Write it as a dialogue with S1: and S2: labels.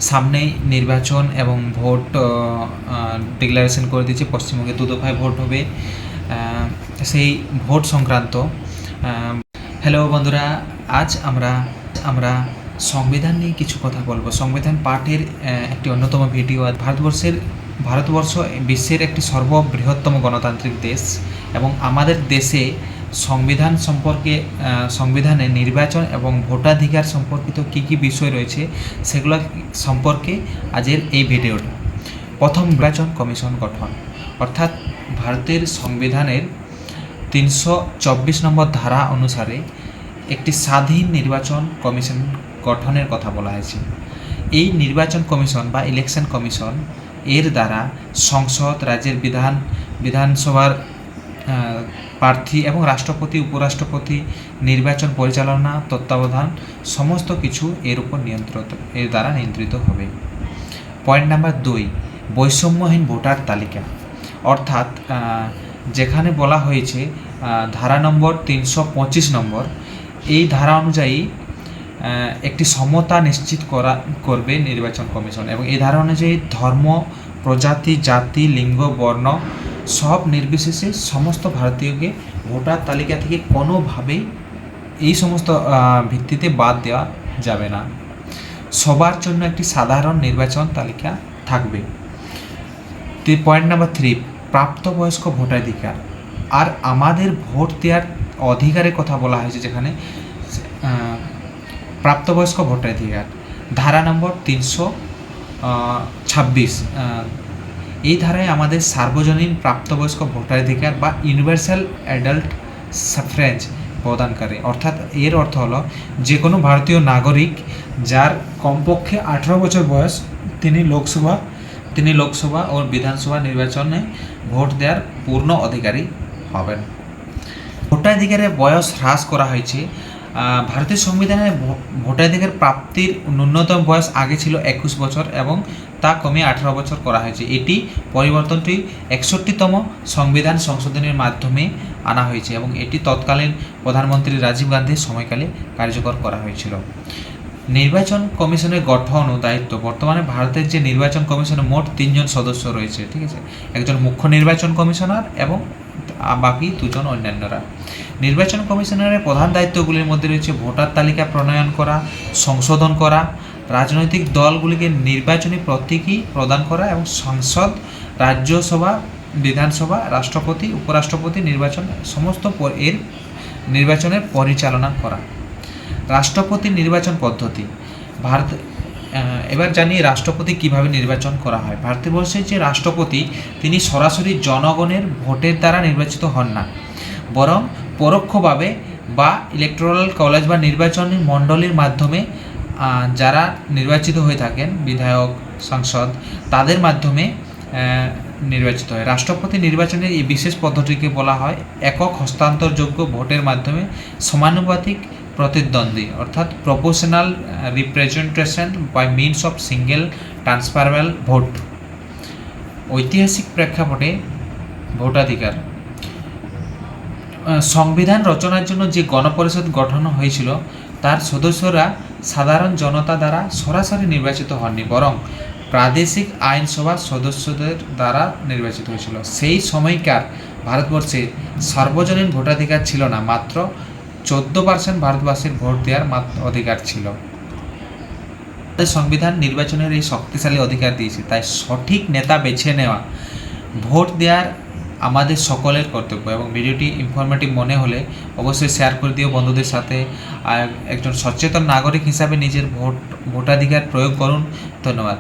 S1: সামনেই নির্বাচন এবং ভোট ডিক্লারেশন করে দিয়েছে। পশ্চিমবঙ্গে 2 দফায় ভোট হবে। সেই ভোট সংক্রান্ত হ্যালো বন্ধুরা, আজ আমরা সংবিধান নিয়ে কিছু কথা বলবো। সংবিধান পাঠের একটি অন্যতম ভিডিও। ভারতবর্ষ বিশ্বের একটি সর্ববৃহত্তম গণতান্ত্রিক দেশ এবং আমাদের দেশে সংবিধানে নির্বাচন এবং ভোটাধিকার সম্পর্কিত কী কী বিষয় রয়েছে সেগুলো সম্পর্কে আজের এই ভিডিওটা। প্রথম, নির্বাচন কমিশন গঠন, অর্থাৎ ভারতের সংবিধানের 324 নম্বর ধারা অনুসারে একটি স্বাধীন নির্বাচন কমিশন গঠনের কথা বলা হয়েছে। এই নির্বাচন কমিশন বা ইলেকশন কমিশন এর দ্বারা সংসদ, রাজ্যের বিধানসভার প্রার্থী এবং রাষ্ট্রপতি, উপরাষ্ট্রপতি নির্বাচন পরিচালনা, তত্ত্বাবধান সমস্ত কিছু এর দ্বারা নিয়ন্ত্রিত হবে। পয়েন্ট নাম্বার 2, বৈষম্যহীন ভোটার তালিকা, অর্থাৎ যেখানে বলা হয়েছে ধারা নম্বর 325 নম্বর, এই ধারা অনুযায়ী একটি সমতা নিশ্চিত করবে নির্বাচন কমিশন এবং এই ধারা অনুযায়ী ধর্ম, প্রজাতি, জাতি, লিঙ্গ, বর্ণ সব নির্বিশেষে সমস্ত ভারতীয়কে ভোটার তালিকা থেকে কোনোভাবেই এই সমস্ত ভিত্তিতে বাদ দেওয়া যাবে না। সবার জন্য একটি সাধারণ নির্বাচন তালিকা থাকবে। পয়েন্ট নাম্বার 3, প্রাপ্তবয়স্ক ভোটাধিকার। আর আমাদের ভোট দেওয়ার অধিকারের কথা বলা হয়েছে, যেখানে প্রাপ্তবয়স্ক ভোটাধিকার ধারা নম্বর 326। এই ধারায় আমাদের সার্বজনীন প্রাপ্তবয়স্ক ভোটাধিকার বা ইউনিভার্সাল অ্যাডাল্ট সাফ্রেজ প্রদান করে। অর্থাৎ এর অর্থ হলো যে কোনো ভারতীয় নাগরিক যার কমপক্ষে 18 বছর বয়স তিনি লোকসভা ও বিধানসভা নির্বাচনে ভোট দেওয়ার পূর্ণ অধিকারী হবেন। ভোটাধিকারের বয়স হ্রাস করা হয়েছে। ভারতের সংবিধানে ভোটাধিকার প্রাপ্তির ন্যূনতম বয়স আগে ছিল 21 বছর এবং তা কমিয়ে 18 বছর করা হয়েছে। এটি পরিবর্তনটি 61তম সংবিধান সংশোধনের মাধ্যমে আনা হয়েছে এবং এটি তৎকালীন প্রধানমন্ত্রী রাজীব গান্ধীর সময়কালে কার্যকর করা হয়েছিল। নির্বাচন কমিশনের গঠন ও দায়িত্ব। বর্তমানে ভারতের যে নির্বাচন কমিশনে মোট 3 জন সদস্য রয়েছে, ঠিক আছে, একজন মুখ্য নির্বাচন কমিশনার এবং বাকি 2 জন অন্যান্যরা। নির্বাচন কমিশনারের প্রধান দায়িত্বগুলির মধ্যে রয়েছে ভোটার তালিকা প্রণয়ন করা, সংশোধন করা, রাজনৈতিক দলগুলিকে নির্বাচনী প্রতীকী প্রদান করা এবং সংসদ, রাজ্যসভা, বিধানসভা, রাষ্ট্রপতি, উপরাষ্ট্রপতি নির্বাচন সমস্ত এর নির্বাচনের পরিচালনা করা। রাষ্ট্রপতি নির্বাচন পদ্ধতি। এবার জানি রাষ্ট্রপতি কিভাবে নির্বাচন করা হয়। ভারতবর্ষের যে রাষ্ট্রপতি তিনি সরাসরি জনগণের ভোটের দ্বারা নির্বাচিত হন না, বরং পরোক্ষভাবে বা ইলেকটোরাল কলেজ বা নির্বাচনী মণ্ডলীর মাধ্যমে যারা নির্বাচিত হয়ে থাকেন, বিধায়ক, সাংসদ, তাদের মাধ্যমে নির্বাচিত হয়। রাষ্ট্রপতি নির্বাচনের এই বিশেষ পদ্ধতিকে বলা হয় একক হস্তান্তরযোগ্য ভোটের মাধ্যমে সমানুপাতিক প্রতিদ্বন্দ্বী, অর্থাৎ proportional representation by means of single transferable vote. ঐতিহাসিক প্রেক্ষাপটে ভোটাধিকার। সংবিধান রচনার জন্য যে গণপরিষদ গঠন হয়েছিল তার সদস্যরা সাধারণ জনতা দ্বারা সরাসরি নির্বাচিত হননি, বরং প্রাদেশিক আইনসভার সদস্যদের দ্বারা নির্বাচিত হয়েছিল। সেই সময়কার ভারতবর্ষে সার্বজনীন ভোটাধিকার ছিল না, মাত্র 14% ভারতবাসীর ভোট দেওয়ার অধিকার ছিল। সংবিধান নির্বাচনের এই শক্তিশালী অধিকার দিয়েছে, তাই সঠিক নেতা বেছে নেওয়া, ভোট দেওয়ার আমাদের সকলের কর্তব্য। এবং ভিডিওটি ইনফরমেটিভ মনে হলে অবশ্যই শেয়ার করে দিও বন্ধুদের সাথে। আর একজন সচেতন নাগরিক হিসাবে নিজের ভোটাধিকার প্রয়োগ করুন। ধন্যবাদ।